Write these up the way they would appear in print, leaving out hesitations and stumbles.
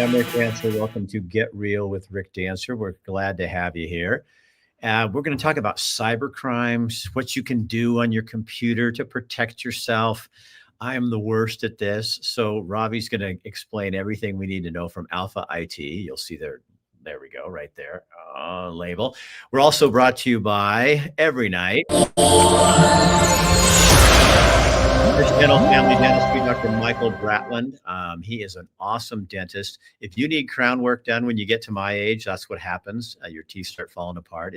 I'm Rick Dancer. Welcome to Get Real with Rick Dancer. We're glad to have you here. We're going to talk about cyber crimes, what you can do on your computer to protect yourself. I am the worst at this. So Ravi's going to explain everything we need to know from Alpha IT. You'll see there we go, right there, label. We're also brought to you by Every Night. This dental family dentistry, Dr. Michael Bratland. He is an awesome dentist. If you need crown work done when you get to my age, that's what happens. Your teeth start falling apart.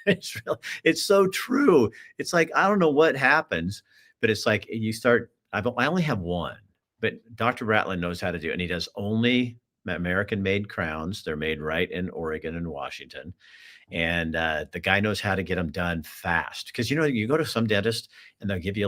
It's so true. It's like, I don't know what happens, but it's like you start, I only have one, but Dr. Bratland knows how to do it. And he does only American-made crowns. They're made right in Oregon and Washington. And the guy knows how to get them done fast. Because, you go to some dentist and they'll give you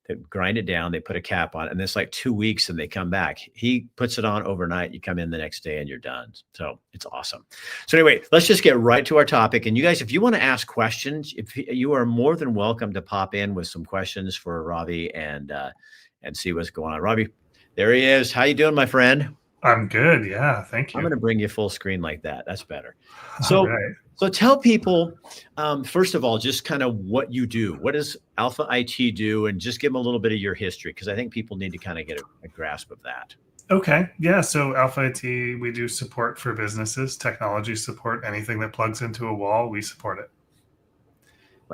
they grind it down, they put a cap on it, and it's like 2 weeks and they come back. He puts it on overnight. You come in the next day and you're done. So it's awesome. So anyway, let's just get right to our topic. And you guys, if you want to ask questions, if you are more than welcome to pop in with some questions for Ravi and see what's going on. Ravi, there he is. How you doing, my friend? I'm good. Yeah. Thank you. I'm going to bring you full screen like that. That's better. So, right. So tell people, first of all, just kind of what you do. What does Alpha IT do? And just give them a little bit of your history, because I think people need to kind of get a grasp of that. Okay. Yeah. So Alpha IT, we do support for businesses, technology support, anything that plugs into a wall, we support it.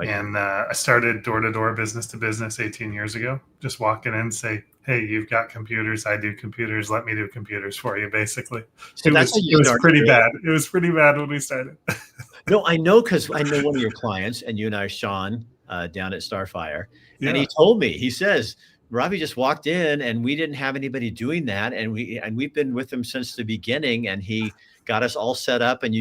And I started door-to-door, business-to-business 18 years ago. Just walk in and say, hey, you've got computers. I do computers. Let me do computers for you, basically. So it was pretty bad. It was pretty bad when we started. No, I know, because I know one of your clients, and you and I, Sean, down at Starfire. Yeah. And he told me, he says, Ravi just walked in and we didn't have anybody doing that. And we've been with him since the beginning, and he got us all set up. And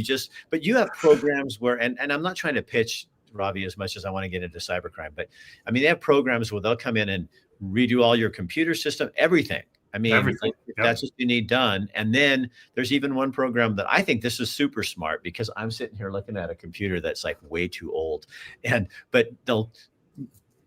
but you have programs where, and I'm not trying to pitch Ravi as much as I want to get into cybercrime, but I mean, they have programs where they'll come in and redo all your computer system, everything. I mean, everything. If that's what you need done. And then there's even one program that I think this is super smart, because I'm sitting here looking at a computer that's like way too old, but they'll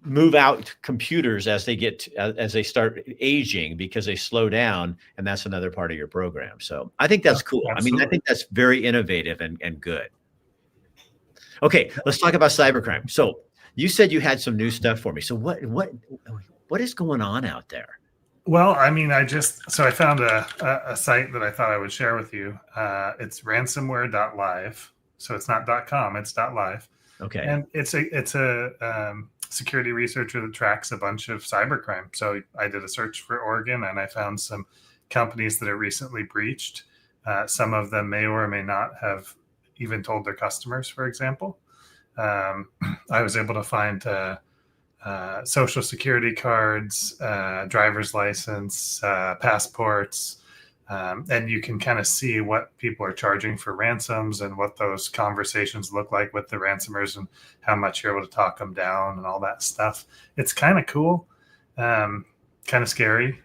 move out computers as they start aging, because they slow down, and that's another part of your program. So I think that's cool. Absolutely. I mean, I think that's very innovative and good. Okay, let's talk about cybercrime. So you said you had some new stuff for me. So what is going on out there? Well, I mean, I found a site that I thought I would share with you. It's ransomware.live. So it's not .com, it's .live. Okay. And it's a security researcher that tracks a bunch of cybercrime. So I did a search for Oregon, and I found some companies that are recently breached. Some of them may or may not have even told their customers, for example. I was able to find social security cards, driver's license, passports, and you can kind of see what people are charging for ransoms and what those conversations look like with the ransomers and how much you're able to talk them down and all that stuff. It's kind of cool, kind of scary.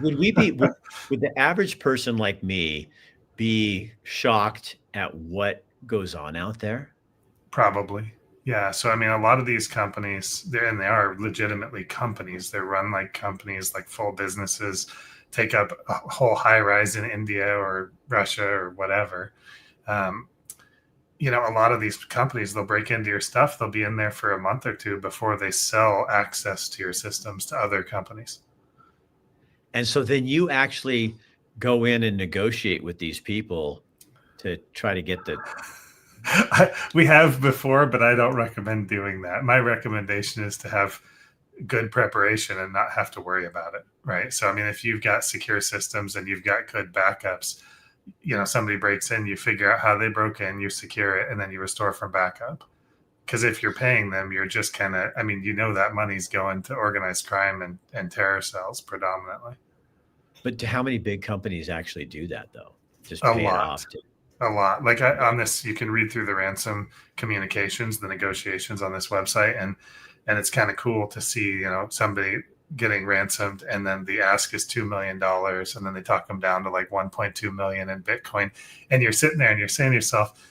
Would the average person like me be shocked at what goes on out there? Probably. Yeah. So, I mean, a lot of these companies, they are legitimately companies. They're run like companies, like full businesses, take up a whole high rise in India or Russia or whatever. A lot of these companies, they'll break into your stuff. They'll be in there for a month or two before they sell access to your systems to other companies. And so then you actually go in and negotiate with these people to try to get we have before, but I don't recommend doing that. My recommendation is to have good preparation and not have to worry about it, right? So, I mean, if you've got secure systems and you've got good backups, somebody breaks in, you figure out how they broke in, you secure it, and then you restore from backup. Because if you're paying them, you're just kind of, that money's going to organized crime and terror cells predominantly. But how many big companies actually do that, though? Just pay it off. A lot. Like on this, you can read through the ransom communications, the negotiations on this website, and it's kind of cool to see, somebody getting ransomed, and then the ask is $2 million, and then they talk them down to like 1.2 million in Bitcoin, and you're sitting there and you're saying to yourself,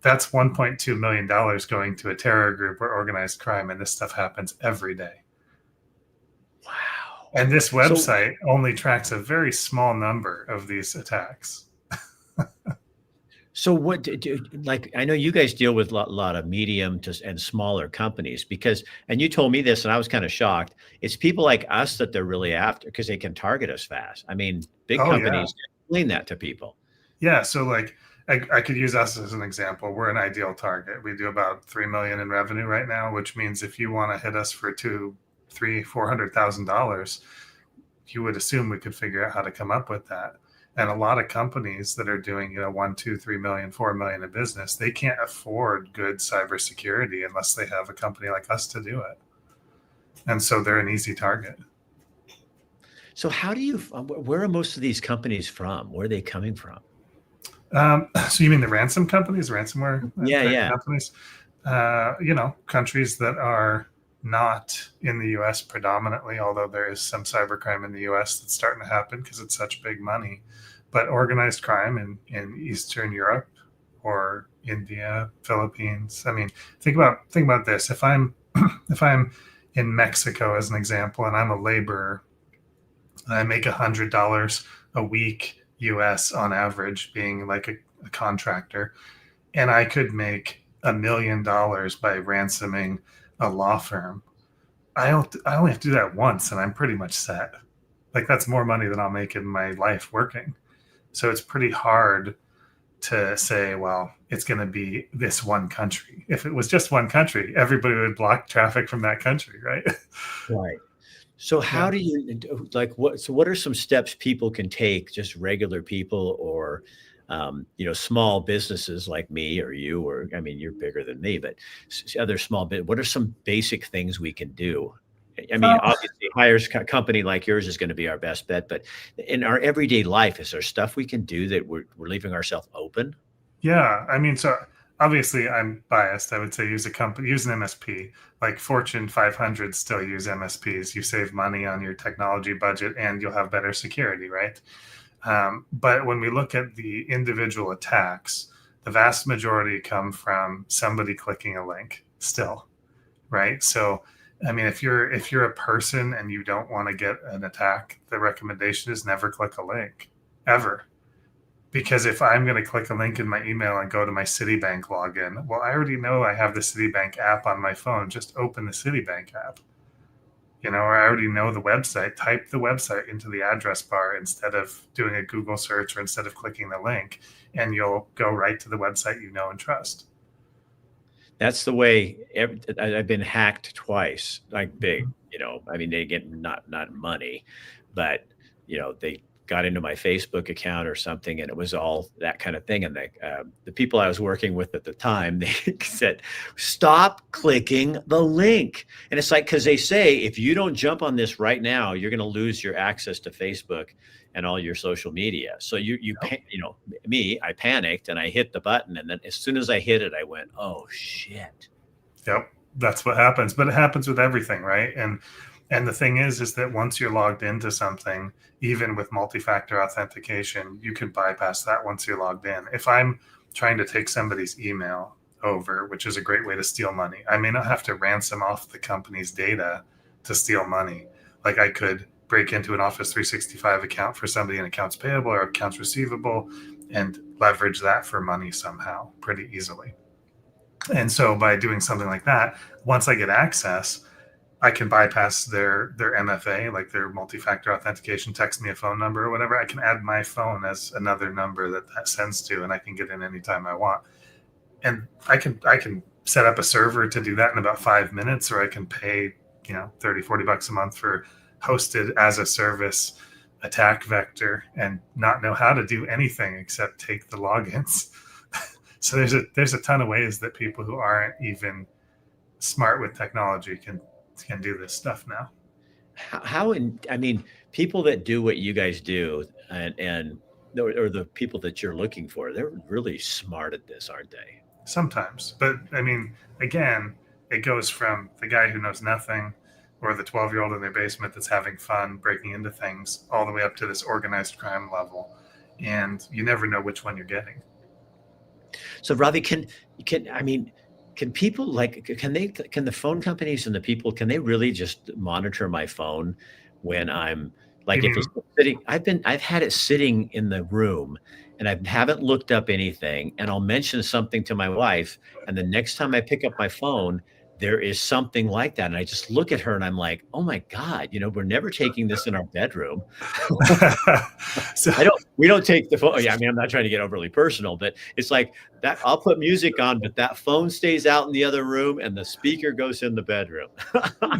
that's $1.2 million going to a terror group or organized crime, and this stuff happens every day. Wow. And this So website only tracks a very small number of these attacks. So what like, I know you guys deal with a lot of medium to and smaller companies because, and you told me this and I was kind of shocked. It's people like us that they're really after because they can target us fast. I mean, big Oh yeah. companies explain that to people. Yeah. So like I could use us as an example. We're an ideal target. We do about 3 million in revenue right now, which means if you want to hit us for two, three, $400,000, you would assume we could figure out how to come up with that. And a lot of companies that are doing, 1, 2, 3 million, 4 million in business, they can't afford good cybersecurity unless they have a company like us to do it. And so they're an easy target. So how do you, where are most of these companies from? Where are they coming from? So you mean the ransom companies, ransomware Yeah, type yeah. companies? Countries that are not in the US predominantly, although there is some cybercrime in the US that's starting to happen because it's such big money. But organized crime in Eastern Europe or India, Philippines. I mean, think about this. If I'm if I'm in Mexico as an example and I'm a laborer and I make $100 a week US on average, being like a contractor, and I could make $1 million by ransoming a law firm. I only have to do that once and I'm pretty much set. Like that's more money than I'll make in my life working. So it's pretty hard to say, well, it's going to be this one country. If it was just one country, everybody would block traffic from that country, right? Right. So Yeah. how do you like what? So what are some steps people can take, just regular people or, small businesses like me or you, or I mean, you're bigger than me, but other small bit. What are some basic things we can do? I mean, Uh, obviously, hires company like yours is going to be our best bet, but in our everyday life, is there stuff we can do that we're leaving ourselves open? yeah. I mean, so obviously I'm biased. I would say use a company, use an MSP. Like Fortune 500 still use MSPs. You save money on your technology budget and you'll have better security, right? But when we look at the individual attacks, the vast majority come from somebody clicking a link still, right? So, I mean, if you're a person and you don't want to get an attack, the recommendation is never click a link ever. Because if I'm going to click a link in my email and go to my Citibank login, well, I already know I have the Citibank app on my phone. Just open the Citibank app, or I already know the website. Type the website into the address bar instead of doing a Google search or instead of clicking the link, and you'll go right to the website you know and trust. That's the way I've been hacked twice, like big, Mhm. I mean, they get not money, but they got into my Facebook account or something, and it was all that kind of thing. And the people I was working with at the time, they said, "Stop clicking the link." And it's like because they say if you don't jump on this right now, you're going to lose your access to Facebook and all your social media. So Yep. me, I panicked and I hit the button, and then as soon as I hit it, I went, "Oh shit." Yep. That's what happens. But it happens with everything, right? And the thing is that once you're logged into something, even with multi-factor authentication, you can bypass that once you're logged in. If I'm trying to take somebody's email over, which is a great way to steal money, I may not have to ransom off the company's data to steal money. Like I could break into an Office 365 account for somebody in accounts payable or accounts receivable and leverage that for money somehow pretty easily. And so by doing something like that, once I get access, I can bypass their MFA, like their multi-factor authentication, text me a phone number or whatever. I can add my phone as another number that sends to, and I can get in anytime I want. And I can set up a server to do that in about 5 minutes, or I can pay 30, $40 a month for hosted as a service attack vector and not know how to do anything except take the logins. So there's a ton of ways that people who aren't even smart with technology can do this stuff now. I mean, people that do what you guys do and or the people that you're looking for, they're really smart at this, aren't they? Sometimes, but I mean, again, it goes from the guy who knows nothing or the 12-year-old in their basement that's having fun breaking into things all the way up to this organized crime level, and you never know which one you're getting. So Ravi, can I mean, can people can the phone companies and the people can they really just monitor my phone when I'm You like, if mean it's sitting, I've had it sitting in the room and I haven't looked up anything, and I'll mention something to my wife, and the next time I pick up my phone, there is something like that. And I just look at her and I'm like, oh my God, we're never taking this in our bedroom. so We don't take the phone. Yeah, I mean, I'm not trying to get overly personal, but it's like that. I'll put music on, but that phone stays out in the other room and the speaker goes in the bedroom.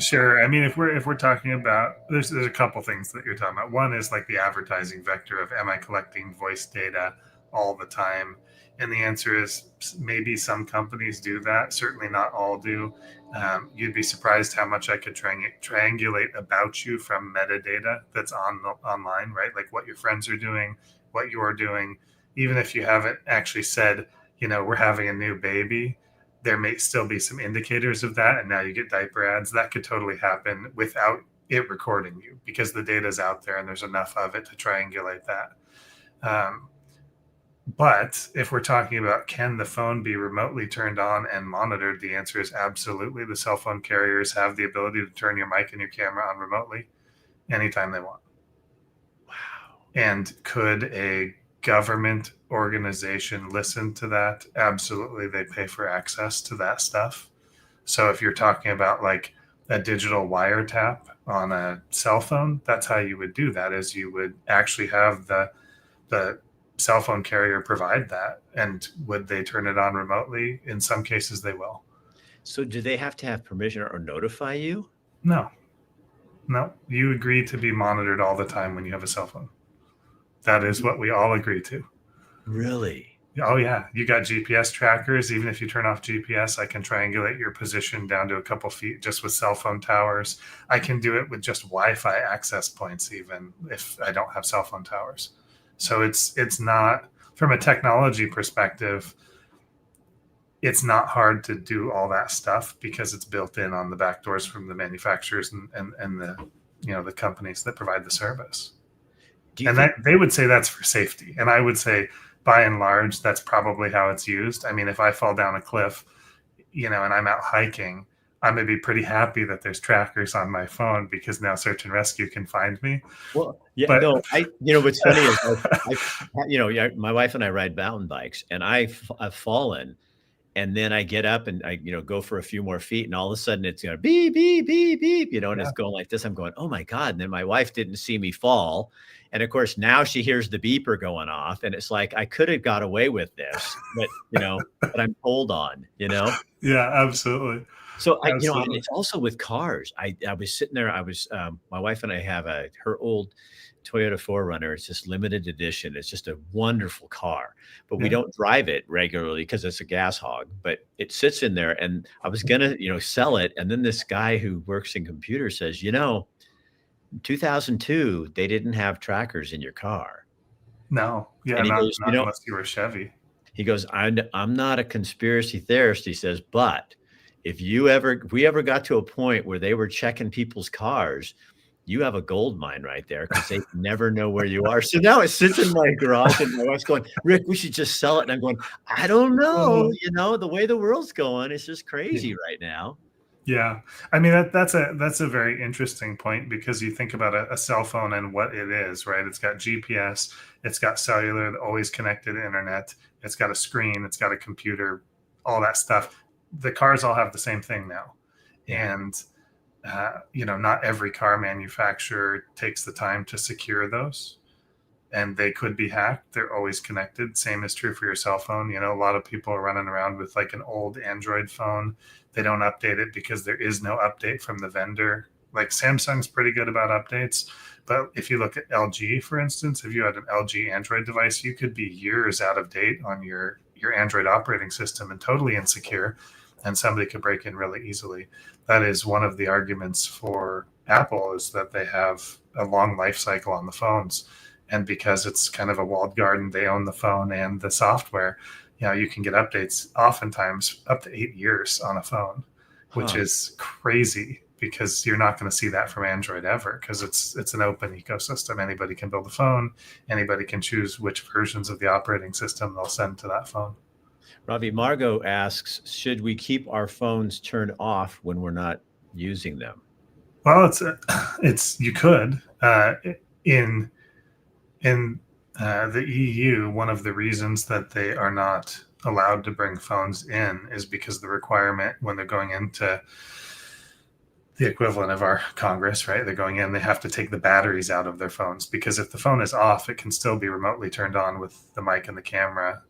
sure. I mean, if we're talking about, there's a couple things that you're talking about. One is like the advertising vector of, am I collecting voice data all the time? And the answer is maybe some companies do that. Certainly not all do. You'd be surprised how much I could triangulate about you from metadata that's online, right? Like what your friends are doing, what you're doing, even if you haven't actually said, we're having a new baby. There may still be some indicators of that, and now you get diaper ads. That could totally happen without it recording you, because the data is out there and there's enough of it to triangulate that. But if we're talking about, can the phone be remotely turned on and monitored, the answer is absolutely. The cell phone carriers have the ability to turn your mic and your camera on remotely anytime they want. Wow. And could a government organization listen to that? Absolutely. They pay for access to that stuff. So if you're talking about like a digital wiretap on a cell phone, that's how you would do that, is you would actually have the cell phone carrier provide that. And would they turn it on remotely? In some cases they will. So do they have to have permission or notify you? No, you agree to be monitored all the time when you have a cell phone. That is what we all agree to. Really? Oh yeah, you got GPS trackers. Even if you turn off GPS, I can triangulate your position down to a couple feet just with cell phone towers. I can do it with just Wi-Fi access points, even if I don't have cell phone towers. So it's not, from a technology perspective, it's not hard to do all that stuff because it's built in on the back doors from the manufacturers and the the companies that provide the service. And that they would say that's for safety. And I would say, by and large, that's probably how it's used. I mean, if I fall down a cliff, and I'm out hiking, I'm going to be pretty happy that there's trackers on my phone, because now search and rescue can find me. Well, yeah, But no, what's funny is my wife and I ride mountain bikes, and I've fallen, and then I get up and I, go for a few more feet, and all of a sudden it's beep, beep, beep, beep, and it's going like this. I'm going, oh my God. And then my wife didn't see me fall. And of course, now she hears the beeper going off, and it's like, I could have got away with this, but, but I'm told on, Yeah, absolutely. So and it's also with cars. I was sitting there, my wife and I have her old Toyota 4Runner. It's this limited edition. It's just a wonderful car, but we don't drive it regularly because it's a gas hog, but it sits in there, and I was gonna, sell it. And then this guy who works in computers says, 2002, they didn't have trackers in your car. No. Yeah. And he not goes, unless you were Chevy. he goes, I'm not a conspiracy theorist. He says, but if we ever got to a point where they were checking people's cars, you have a gold mine right there, because they never know where you are. So now it sits in my garage, and my wife's going, Rick, we should just sell it. And I'm going, I don't know. The way the world's going, it's just crazy right now. Yeah. I mean, that's a very interesting point, because you think about a cell phone and what it is, right? It's got GPS, it's got cellular, always connected to internet, it's got a screen, it's got a computer, all that stuff. The cars all have the same thing now. And, not every car manufacturer takes the time to secure those, and they could be hacked. They're always connected. Same is true for your cell phone. A lot of people are running around with like an old Android phone. They don't update it because there is no update from the vendor. Like Samsung's pretty good about updates. But if you look at LG, for instance, if you had an LG Android device, you could be years out of date on your Android operating system and totally insecure, and somebody could break in really easily. That is one of the arguments for Apple, is that they have a long life cycle on the phones. And because it's kind of a walled garden, they own the phone and the software. You can get updates oftentimes up to 8 years on a phone, which is crazy, because you're not going to see that from Android ever, because it's an open ecosystem. Anybody can build a phone. Anybody can choose which versions of the operating system they'll send to that phone. Ravi, Margot asks, should we keep our phones turned off when we're not using them? Well, it's you could in the EU. One of the reasons that they are not allowed to bring phones in is because the requirement when they're going into the equivalent of our Congress, right? They're going in, they have to take the batteries out of their phones, because if the phone is off, it can still be remotely turned on with the mic and the camera,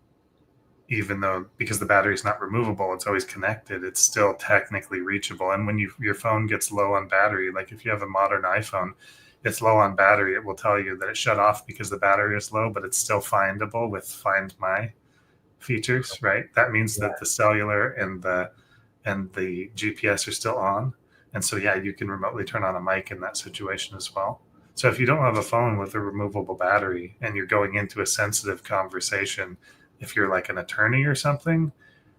even though, because the battery is not removable, it's always connected, it's still technically reachable. And when your phone gets low on battery, like if you have a modern iPhone, it's low on battery, it will tell you that it shut off because the battery is low, but it's still findable with Find My features, right? That means that the cellular and the GPS are still on. And so, yeah, you can remotely turn on a mic in that situation as well. So if you don't have a phone with a removable battery and you're going into a sensitive conversation, if you're like an attorney or something,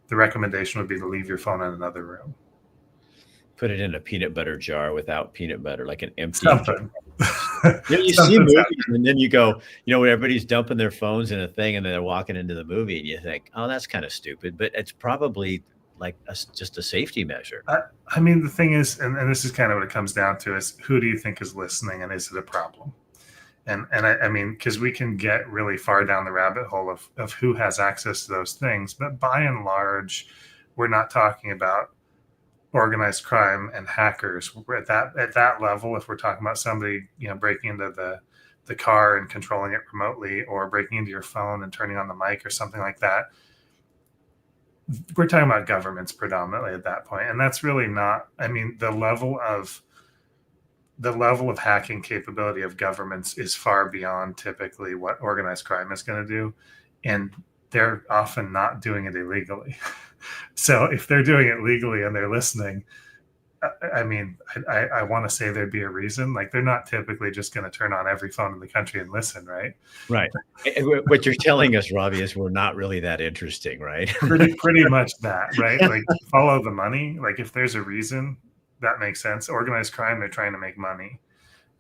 the recommendation would be to leave your phone in another room. Put it in a peanut butter jar without peanut butter, like an empty Something. You see movies and then you go, when everybody's dumping their phones in a thing and then they're walking into the movie and you think, oh, that's kind of stupid, but it's probably like just a safety measure. I mean, the thing is, and this is kind of what it comes down to, is who do you think is listening and is it a problem? And I mean, because we can get really far down the rabbit hole of who has access to those things. But by and large, we're not talking about organized crime and hackers. We're at that level. If we're talking about somebody, breaking into the car and controlling it remotely, or breaking into your phone and turning on the mic or something like that, we're talking about governments predominantly at that point. And that's really not, I mean, the level of hacking capability of governments is far beyond typically what organized crime is going to do. And they're often not doing it illegally. So if they're doing it legally and they're listening, I mean, I want to say there'd be a reason. Like, they're not typically just going to turn on every phone in the country and listen, right? Right. What you're telling us, Ravi, is we're not really that interesting, right? pretty much that, right? Like, follow the money. Like, if there's a reason, that makes sense. Organized crime, they're trying to make money.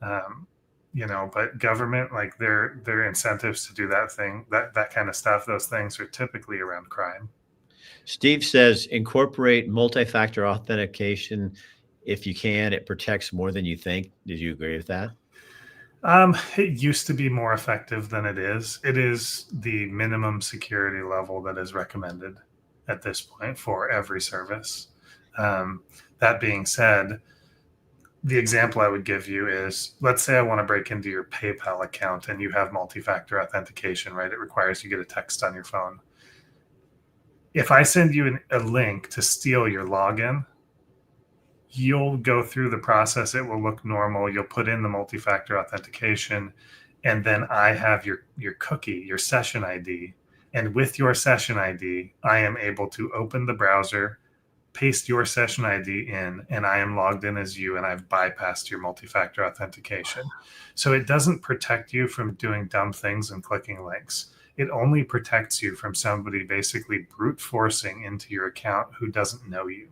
But government, like their incentives to do that thing, that kind of stuff, those things are typically around crime. Steve says, incorporate multi-factor authentication if you can. It protects more than you think. Did you agree with that? It used to be more effective than it is. It is the minimum security level that is recommended at this point for every service. That being said, the example I would give you is, let's say I want to break into your PayPal account and you have multi-factor authentication, right? It requires you get a text on your phone. If I send you a link to steal your login, you'll go through the process. It will look normal. You'll put in the multi-factor authentication, and then I have your cookie, your session ID. And with your session ID, I am able to open the browser, paste your session ID in, and I am logged in as you, and I've bypassed your multi-factor authentication. So it doesn't protect you from doing dumb things and clicking links. It only protects you from somebody basically brute forcing into your account who doesn't know you,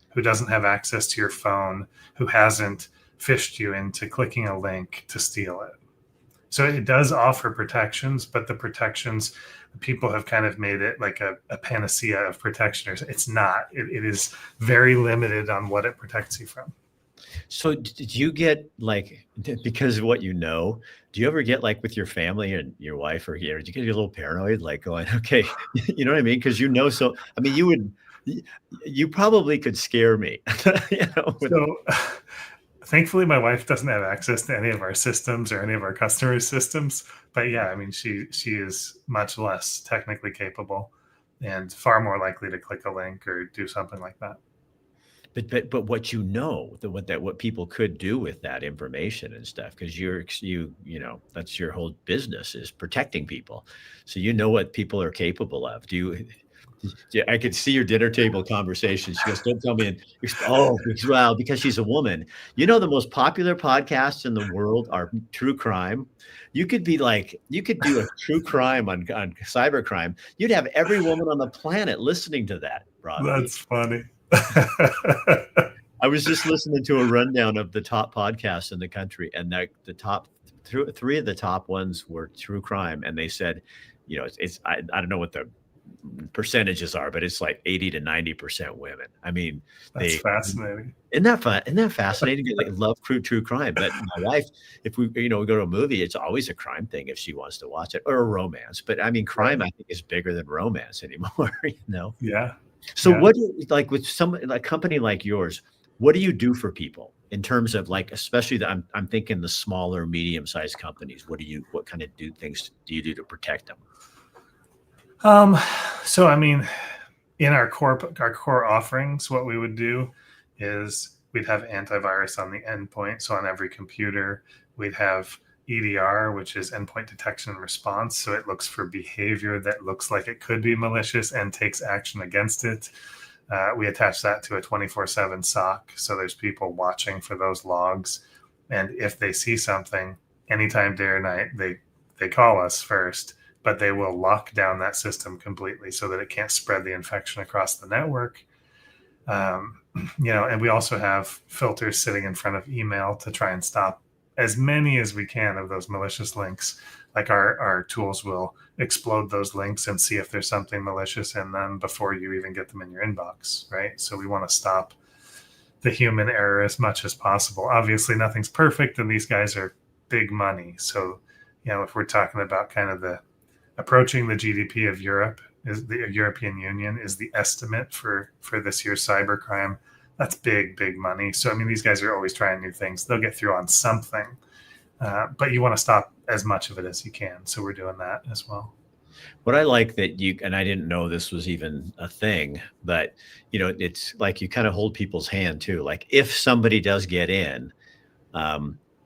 who doesn't have access to your phone, who hasn't fished you into clicking a link to steal it. So it does offer protections, but the protections, people have kind of made it like a panacea of protection. It's not. It is very limited on what it protects you from. So did you get, like, because of what do you ever get, like, with your family and your wife or here, did you get a little paranoid, like going, okay, you know what I mean? Because so, I mean, you probably could scare me. So thankfully, my wife doesn't have access to any of our systems or any of our customers' systems. But yeah, I mean, she is much less technically capable and far more likely to click a link or do something like that. But what people could do with that information and stuff, because that's your whole business, is protecting people. So what people are capable of. I could see your dinner table conversation. She goes, don't tell me. Well, because she's a woman. The most popular podcasts in the world are true crime. You could do a true crime on cybercrime. You'd have every woman on the planet listening to that, Rob. That's funny. I was just listening to a rundown of the top podcasts in the country, and the top three of the top ones were true crime. And they said, I don't know what the percentages are, but it's like 80 to 90% women. I mean, That's they fascinating. isn't that fun? Isn't that fascinating? They love true crime. But my wife, if we we go to a movie, it's always a crime thing if she wants to watch it, or a romance. But I mean, crime Right. I think is bigger than romance anymore. Yeah. So Yeah. what do you like with some like company like yours? What do you do for people in terms of like, especially I'm thinking the smaller, medium-sized companies. What kind of things do you do to protect them? Um, so I mean, in our core offerings, what we would do is we'd have antivirus on the endpoint. So on every computer, we'd have EDR, which is endpoint detection and response. So it looks for behavior that looks like it could be malicious and takes action against it. We attach that to a 24/7 SOC. So there's people watching for those logs. And if they see something anytime, day or night, they call us first, but they will lock down that system completely so that it can't spread the infection across the network. And we also have filters sitting in front of email to try and stop as many as we can of those malicious links. Like our tools will explode those links and see if there's something malicious in them before you even get them in your inbox, right? So we want to stop the human error as much as possible. Obviously, nothing's perfect, and these guys are big money. So, if we're talking about kind of the approaching the GDP of Europe, is the European Union is the estimate for this year's cybercrime. That's big money. So I mean, these guys are always trying new things. They'll get through on something, but you want to stop as much of it as you can. So we're doing that as well. What I like that and I didn't know this was even a thing, but it's like you kind of hold people's hand too. Like if somebody does get in,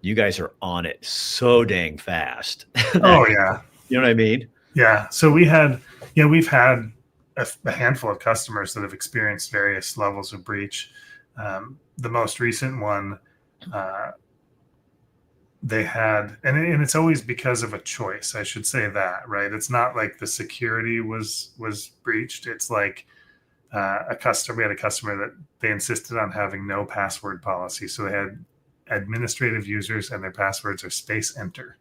you guys are on it so dang fast. Oh yeah, You know what I mean? yeah. So we've had a handful of customers that have experienced various levels of breach. The most recent one, they had, and it's always because of a choice. I should say that, right? It's not like the security was breached. It's like we had a customer that they insisted on having no password policy. So they had administrative users and their passwords are space enter.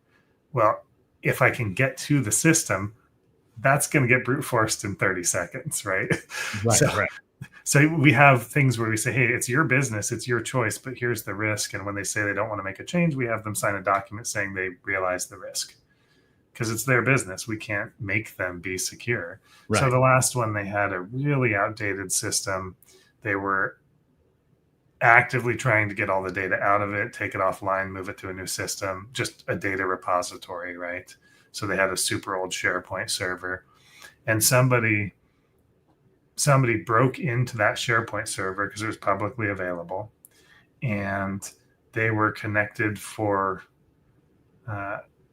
Well, if I can get to the system, that's going to get brute forced in 30 seconds, right? Right. So we have things where we say, hey, it's your business, it's your choice, but here's the risk. And when they say they don't want to make a change, we have them sign a document saying they realize the risk because it's their business. We can't make them be secure. Right. So the last one, they had a really outdated system. They were actively trying to get all the data out of it, take it offline, move it to a new system, just a data repository, right? So they had a super old SharePoint server, and somebody broke into that SharePoint server because it was publicly available, and they were connected for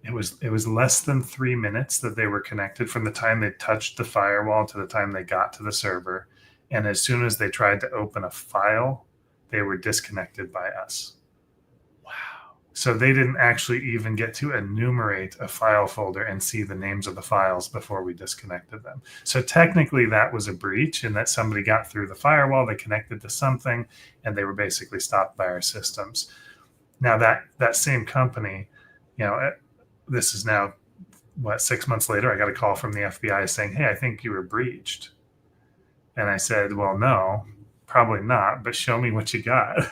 it was less than 3 minutes that they were connected from the time they touched the firewall to the time they got to the server. And as soon as they tried to open a file, they were disconnected by us. Wow. So they didn't actually even get to enumerate a file folder and see the names of the files before we disconnected them. So technically that was a breach in that somebody got through the firewall, they connected to something, and they were basically stopped by our systems. Now that same company, this is now 6 months later, I got a call from the FBI saying, hey, I think you were breached. And I said, well, no, probably not, but show me what you got.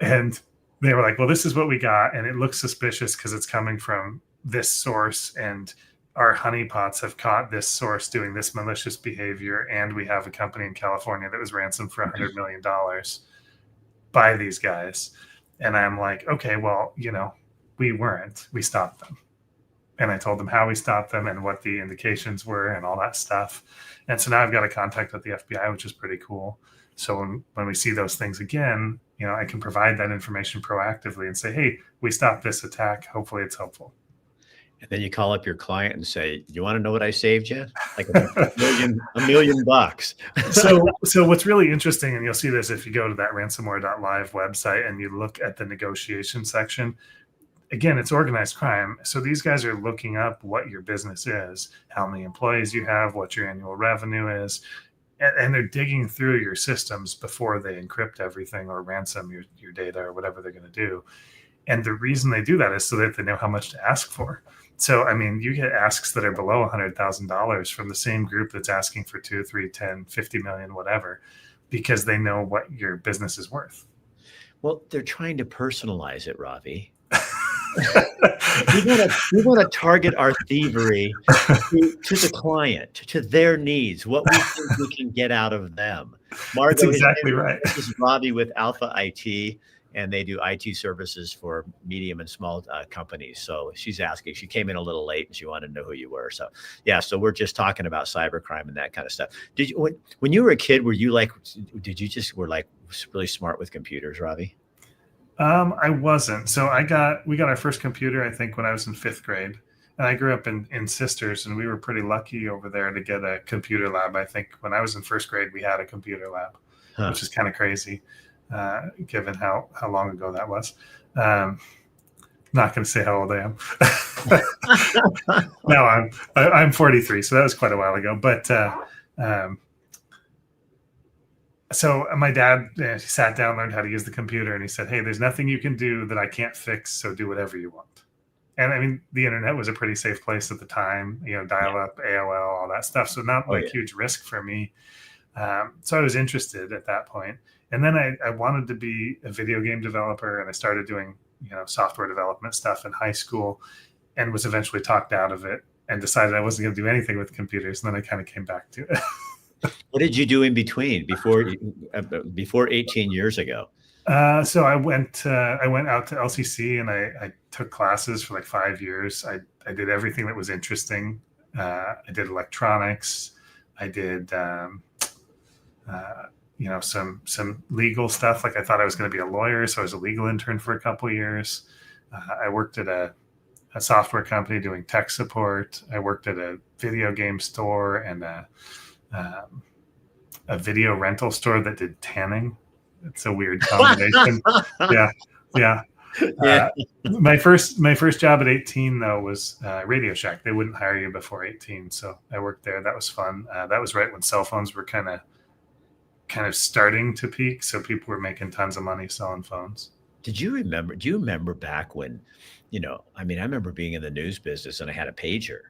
And they were like, well, this is what we got. And it looks suspicious because it's coming from this source. And our honeypots have caught this source doing this malicious behavior. And we have a company in California that was ransomed for $100 million by these guys. And I'm like, okay, well, we weren't. We stopped them. And I told them how we stopped them and what the indications were and all that stuff. And so now I've got a contact with the FBI, which is pretty cool. So when we see those things again, I can provide that information proactively and say, hey, we stopped this attack. Hopefully it's helpful. And then you call up your client and say, you want to know what I saved you? Like $1 million bucks. So what's really interesting, and you'll see this if you go to that ransomware.live website and you look at the negotiation section, again, it's organized crime. So these guys are looking up what your business is, how many employees you have, what your annual revenue is, and they're digging through your systems before they encrypt everything or ransom your data or whatever they're going to do. And the reason they do that is so that they know how much to ask for. So, I mean, you get asks that are below $100,000 from the same group that's asking for 2, 3, 10, 50 million, whatever, because they know what your business is worth. Well, they're trying to personalize it, Ravi. We want to target our thievery to the client, to their needs, what we think we can get out of them. That's Margot, exactly right. this is Ravi with Alpha IT, and they do IT services for medium and small companies. So she's asking, she came in a little late and she wanted to know who you were. So yeah, so we're just talking about cybercrime and that kind of stuff. Did you, when you were a kid, were you like, did you just were like really smart with computers, Ravi? I wasn't. So we got our first computer, I think, when I was in 5th grade. And I grew up in Sisters, and we were pretty lucky over there to get a computer lab. I think when I was in 1st grade, we had a computer lab, which is kind of crazy, given how long ago that was. Not going to say how old I am. No, I'm 43, so that was quite a while ago. But so my dad he sat down, learned how to use the computer, and he said, "Hey, there's nothing you can do that I can't fix, so do whatever you want." And I mean, the internet was a pretty safe place at the time, dial up, AOL, all that stuff. So not like huge risk for me. So I was interested at that point. And then I wanted to be a video game developer, and I started doing, software development stuff in high school, and was eventually talked out of it and decided I wasn't going to do anything with computers. And then I kind of came back to it. What did you do in between before 18 years ago? So I went out to LCC, and I took classes for like 5 years. I did everything that was interesting. I did electronics. I did, some legal stuff. Like I thought I was going to be a lawyer, so I was a legal intern for a couple of years. I worked at a software company doing tech support. I worked at a video game store and a video rental store that did tanning. It's a weird combination. Yeah. My first job at 18 though was Radio Shack. They wouldn't hire you before 18, so I worked there. That was fun. That was right when cell phones were kind of starting to peak, so people were making tons of money selling phones. Do you remember back when, I remember being in the news business and I had a pager.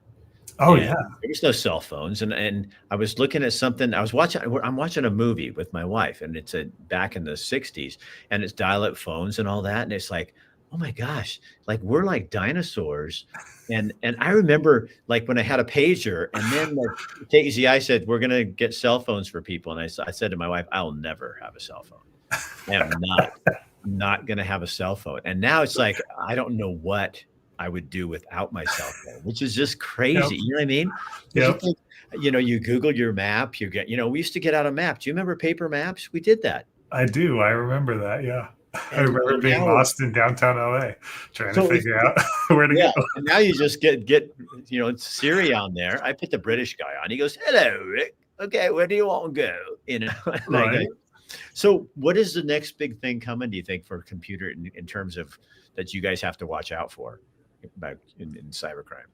Oh yeah. There was no cell phones, and I was looking at something. I'm watching a movie with my wife, and it's back in the 60s, and it's dial-up phones and all that, and it's like, oh my gosh, like we're like dinosaurs. And I remember like when I had a pager, and then like KZI said, we're gonna get cell phones for people, and I said to my wife, I'll never have a cell phone. I am not gonna have a cell phone. And now it's like I don't know what I would do without my cell phone, which is just crazy. Yep. You know what I mean? Yep. You Google your map, you get, we used to get out a map. Do you remember paper maps? We did that. I do. I remember that. Yeah. I remember being lost in downtown LA trying to figure out where to go. And now you just get Siri on there. I put the British guy on. He goes, "Hello, Rick. Okay, where do you want to go?" Right. So what is the next big thing coming, do you think, for computer in terms of that you guys have to watch out for back in cybercrime?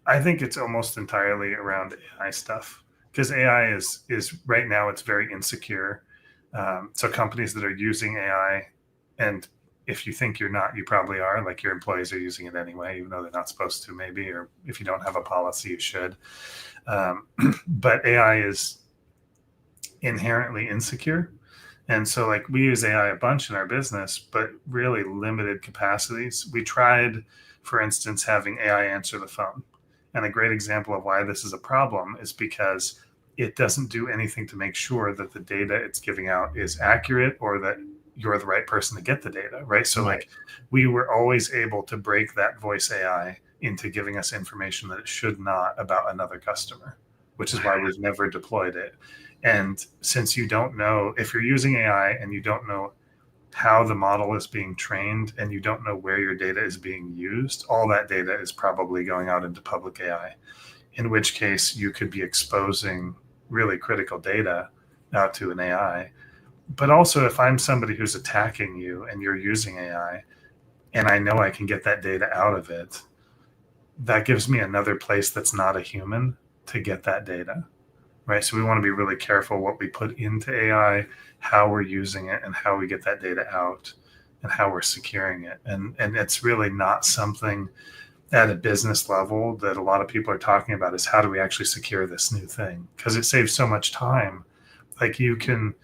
I think it's almost entirely around AI stuff, because AI is right now it's very insecure. So companies that are using AI, and if you think you're not, you probably are. Like your employees are using it anyway, even though they're not supposed to, maybe, or if you don't have a policy, you should. But AI is inherently insecure. And so like we use AI a bunch in our business, but really limited capacities. We tried, for instance, having AI answer the phone. And a great example of why this is a problem is because it doesn't do anything to make sure that the data it's giving out is accurate or that you're the right person to get the data, right? So like we were always able to break that voice AI into giving us information that it should not about another customer, which is why we've never deployed it. And since you don't know, if you're using AI and you don't know how the model is being trained and you don't know where your data is being used, all that data is probably going out into public AI, in which case you could be exposing really critical data out to an AI. But also if I'm somebody who's attacking you and you're using AI and I know I can get that data out of it, that gives me another place that's not a human to get that data, right? So we want to be really careful what we put into AI, how we're using it, and how we get that data out, and how we're securing it. And it's really not something at a business level that a lot of people are talking about is how do we actually secure this new thing? Because it saves so much time. Like you could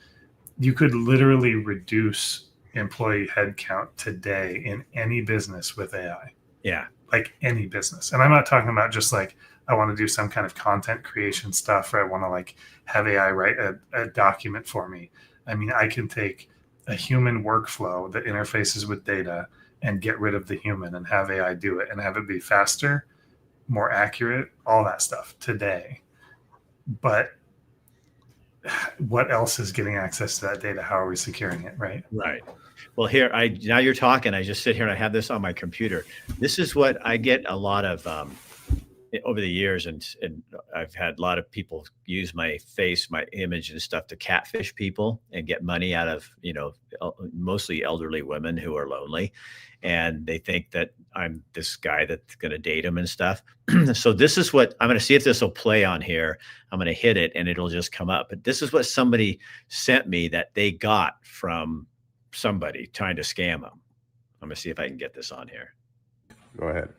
literally reduce employee headcount today in any business with AI. Yeah. Like any business. And I'm not talking about just like, I want to do some kind of content creation stuff, or I want to like have AI write a document for me. I mean, I can take a human workflow that interfaces with data and get rid of the human and have AI do it and have it be faster, more accurate, all that stuff today. But what else is getting access to that data? How are we securing it? Right. Right. Well, here, now you're talking, I just sit here and I have this on my computer. This is what I get a lot of over the years. And I've had a lot of people use my face, my image and stuff to catfish people and get money out of, mostly elderly women who are lonely. And they think that I'm this guy that's going to date them and stuff. So this is what I'm going to see if this will play on here. I'm going to hit it and it'll just come up. But this is what somebody sent me that they got from somebody trying to scam them. I'm going to see if I can get this on here. Go ahead.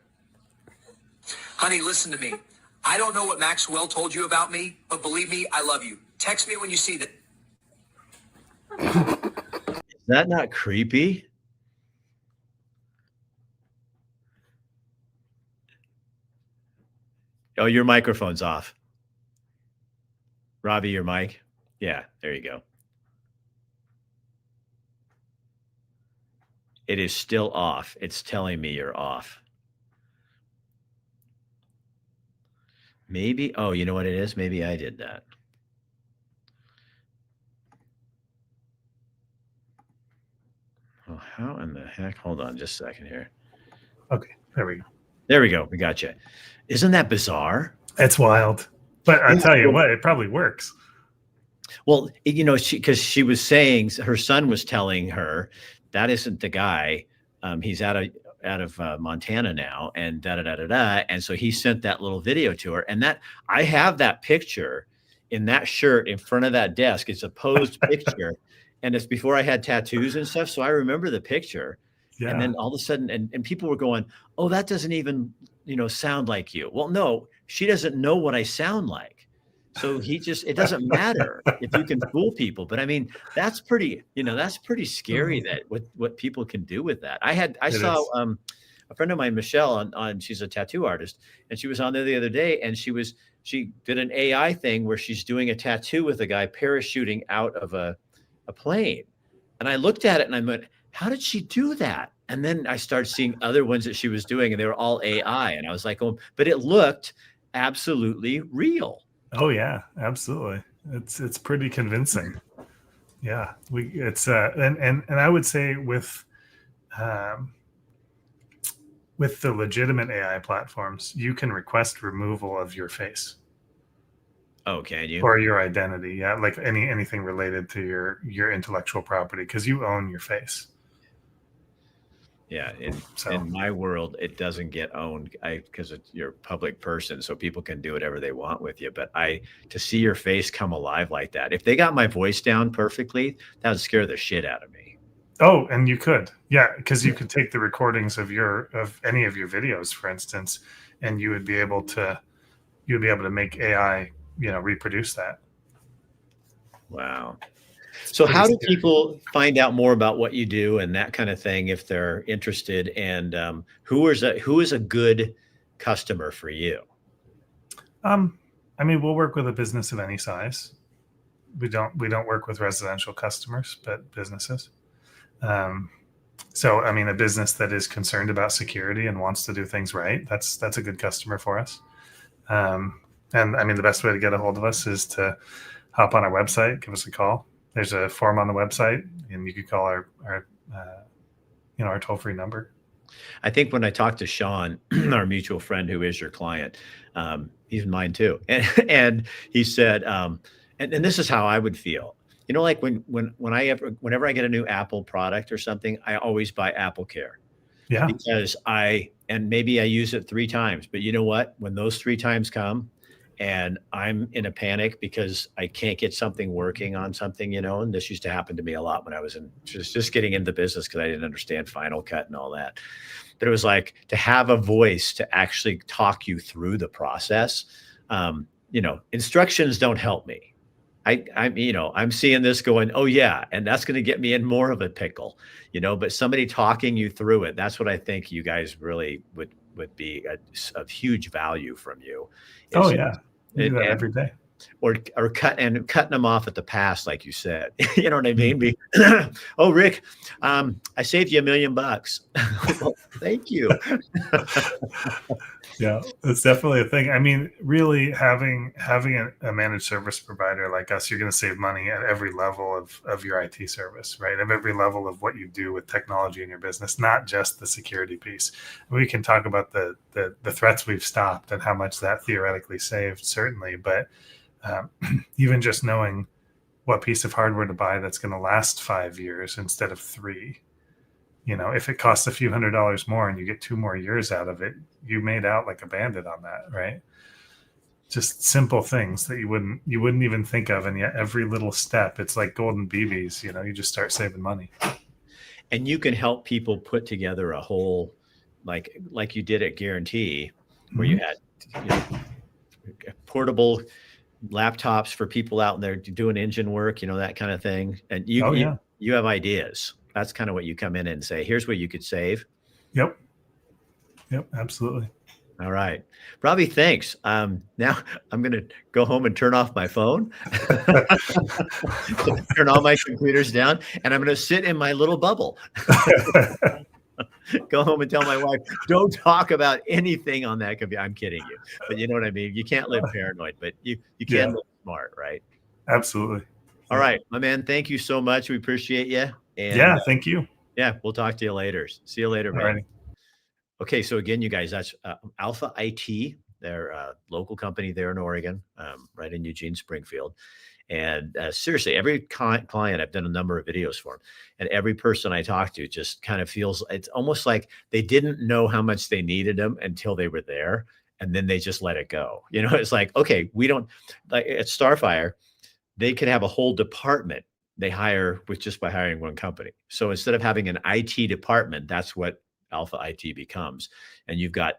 Honey, listen to me. I don't know what Maxwell told you about me, but believe me, I love you. Text me when you see that. Is that not creepy? Oh, your microphone's off. Ravi, your mic. Yeah, there you go. It is still off. It's telling me you're off. Maybe, oh, you know what it is? Maybe I did that. Oh, how in the heck? Hold on just a second here. Okay, there we go. There we go. We got you. Isn't that bizarre? It's wild. But I tell you what, it probably works. Well, because she was saying, her son was telling her, that isn't the guy. He's out of Montana now, and and so he sent that little video to her, and that I have that picture in that shirt in front of that desk. It's a posed picture, and it's before I had tattoos and stuff, so I remember the picture. Yeah. And then all of a sudden, and people were going, "Oh, that doesn't even sound like you." Well, no, she doesn't know what I sound like. So it doesn't matter if you can fool people. But I mean, that's pretty scary that what people can do with that. I saw a friend of mine, Michelle, she's a tattoo artist, and she was on there the other day, and she did an AI thing where she's doing a tattoo with a guy parachuting out of a plane. And I looked at it and I went, how did she do that? And then I started seeing other ones that she was doing, and they were all AI. And I was like, oh, but it looked absolutely real. Oh yeah, absolutely. It's pretty convincing. Yeah, and I would say with the legitimate AI platforms, you can request removal of your face. Oh, can you? Or your identity, yeah, like anything related to your intellectual property, because you own your face. Yeah, in my world, it doesn't get owned because you're a public person, so people can do whatever they want with you. But to see your face come alive like that, if they got my voice down perfectly, that would scare the shit out of me. Oh, and you could, yeah, because you could take the recordings of any of your videos, for instance, and you would be able to make AI, reproduce that. Wow. So how do people find out more about what you do and that kind of thing if they're interested? And who is a good customer for you? I mean, we'll work with a business of any size. We don't work with residential customers, but businesses. So I mean, a business that is concerned about security and wants to do things right, that's a good customer for us. And I mean, the best way to get a hold of us is to hop on our website, give us a call. There's a form on the website, and you could call our toll-free number. I think when I talked to Sean, our mutual friend who is your client, he's mine too, and he said, and this is how I would feel. Like whenever I get a new Apple product or something, I always buy Apple Care. Yeah. Because maybe I use it 3 times, but you know what? When those 3 times come, and I'm in a panic because I can't get something working on something, and this used to happen to me a lot when I was just getting into business because I didn't understand Final Cut and all that. but it was like to have a voice to actually talk you through the process. Instructions don't help me. I'm seeing this going, oh yeah, and that's going to get me in more of a pickle, but somebody talking you through it. That's what I think you guys really would be of huge value from you. Oh yeah. We do that and every day. Or cutting them off at the pass, like you said. You know what I mean? Oh, Rick, I saved you $1 million. Well, thank you. Yeah, it's definitely a thing. I mean, really having a managed service provider like us, you're going to save money at every level of your IT service, right? At every level of what you do with technology in your business, not just the security piece. We can talk about the threats we've stopped and how much that theoretically saved, certainly, but even just knowing what piece of hardware to buy that's going to last 5 years instead of 3. If it costs a few $100s more and you get 2 more years out of it, you made out like a bandit on that, right? Just simple things that you wouldn't even think of, and yet every little step, it's like golden BBs. You just start saving money. And you can help people put together a whole, like you did at Guarantee, where you had portable laptops for people out there doing engine work, that kind of thing. And you have ideas. That's kind of what you come in and say, here's what you could save. Yep, absolutely. All right, Ravi, thanks. Now I'm going to go home and turn off my phone, turn all my computers down, and I'm going to sit in my little bubble. Go home and tell my wife, don't talk about anything on that computer. I'm kidding you, but you know what I mean? You can't live paranoid, but you can live smart, right? Absolutely. All right, my man, thank you so much. We appreciate you. And thank you. Yeah, we'll talk to you later. See you later, man. Alrighty. Okay, so again, you guys, that's Alpha I.T. They're a local company there in Oregon, right in Eugene, Springfield. And seriously, every client, I've done a number of videos for them, and every person I talk to just kind of feels, it's almost like they didn't know how much they needed them until they were there, and then they just let it go. It's like, okay, we don't, like at Starfire, they can have a whole department they hire just by hiring one company. So instead of having an IT department, that's what Alpha I.T becomes. And you've got,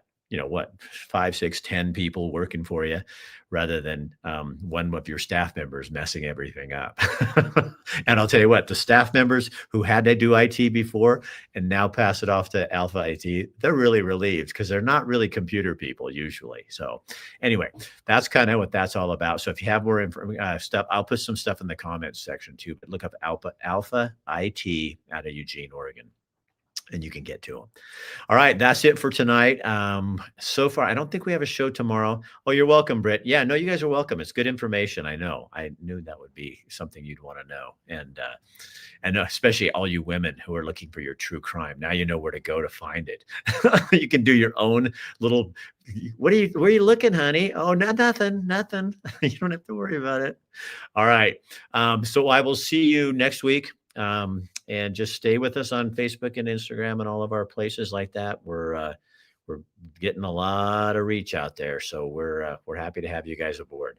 5, 6, 10 people working for you, rather than one of your staff members messing everything up. And I'll tell you what, the staff members who had to do IT before and now pass it off to Alpha I.T, they're really relieved, because they're not really computer people usually. So anyway, that's kind of what that's all about. So if you have more stuff, I'll put some stuff in the comments section too, but look up Alpha I.T out of Eugene, Oregon, and you can get to them. All right, that's it for tonight. So far, I don't think we have a show tomorrow. Oh, you're welcome, Britt. Yeah, no, you guys are welcome. It's good information. I know. I knew that would be something you'd want to know. And especially all you women who are looking for your true crime. Now you know where to go to find it. You can do your own little, where are you looking, honey? Oh, nothing. You don't have to worry about it. All right. So I will see you next week. And just stay with us on Facebook and Instagram and all of our places like that. We're getting a lot of reach out there, so we're happy to have you guys aboard.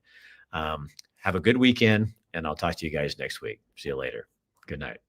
Have a good weekend, and I'll talk to you guys next week. See you later. Good night.